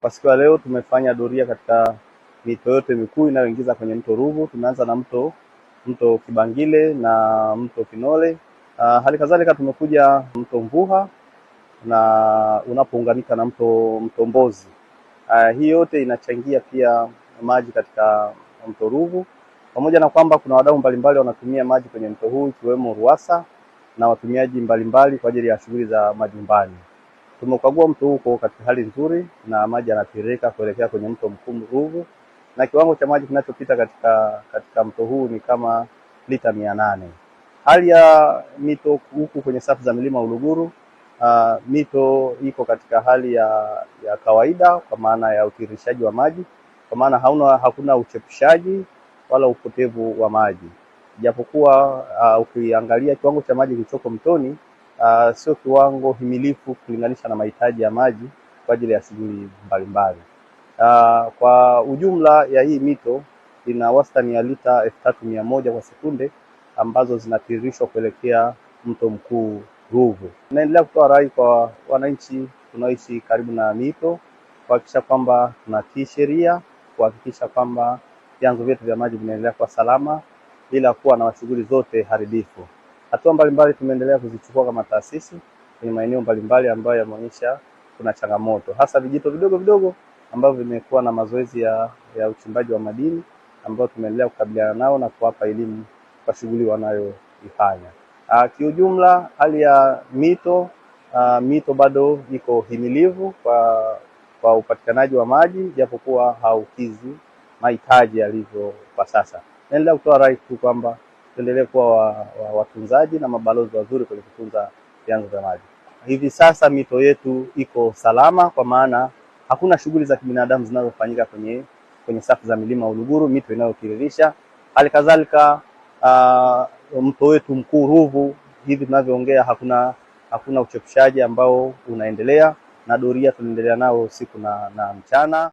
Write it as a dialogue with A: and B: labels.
A: Kwa siku ya leo tumefanya doria katika mito yote mikuu inayoingiza kwenye mto Ruvu. Tumeanza na mto Kibangile na mto Kinole. Hali kadhalika tumekuja mto Mvuha na unapounganika na mto Mtombozi. Hii yote inachangia pia maji katika mto Ruvu, pamoja na kwamba kuna wadau mbalimbali wanatumia maji kwenye mto huu ikiwemo RUWASA na watumiaji mbalimbali kwa ajili ya shughuli za majumbani. Tumekagua mto huu katika hali nzuri na maji yanatiririka kuelekea kwenye mto mkuu Ruvu, na kiwango cha maji kinachopita katika mto huu ni kama lita 800. Hali ya mito huku kwenye safu za milima Uluguru, mito iko katika hali ya kawaida kwa maana ya utiririshaji wa maji, kwa maana hakuna uchepushaji wala upotevu wa maji. Japokuwa ukiangalia kiwango cha maji kilichoko mtoni sio kiwango himilifu kulinganisha na mahitaji ya maji kwa ajili ya shughuli mbalimbali. Kwa ujumla ya hii mito ina wastani ya lita 3100 kwa sekunde ambazo zinatiririshwa kuelekea mto mkuu Ruvu. Naendelea kutoa rai kwa wananchi tunaoishi karibu na mito kuhakikisha kwamba tunatii sheria, kuhakikisha kwamba vyanzo vyetu vya maji vinaendelea kuwa salama bila kuwa na shughuli zote haribifu. Hatua mbalimbali tumeendelea kuzichukua kama taasisi kwenye maeneo mbalimbali ambayo yameonyesha kuna changamoto, hasa vijito vidogo vidogo ambavyo vimekuwa na mazoezi ya uchimbaji wa madini, ambao tumeendelea kukabiliana nao na kuwapa elimu kwa shughuli wanayoifanya. Kiujumla hali ya mito bado iko himilivu kwa upatikanaji wa maji, japokuwa haukidhi mahitaji yalivyo kwa sasa. Naendelea kutoa rai tu kwamba tuendelee kuwa watunzaji na mabalozi wazuri kwenye kutunza vyanzo vya maji. Hivi sasa mito yetu iko salama, kwa maana hakuna shughuli za kibinadamu zinazofanyika kwenye safu za milima Uluguru, mito inayotiririsha. Hali kadhalika mto wetu mkuu Ruvu, hivi tunavyoongea hakuna uchepushaji ambao unaendelea, na doria tunaendelea nao usiku na mchana.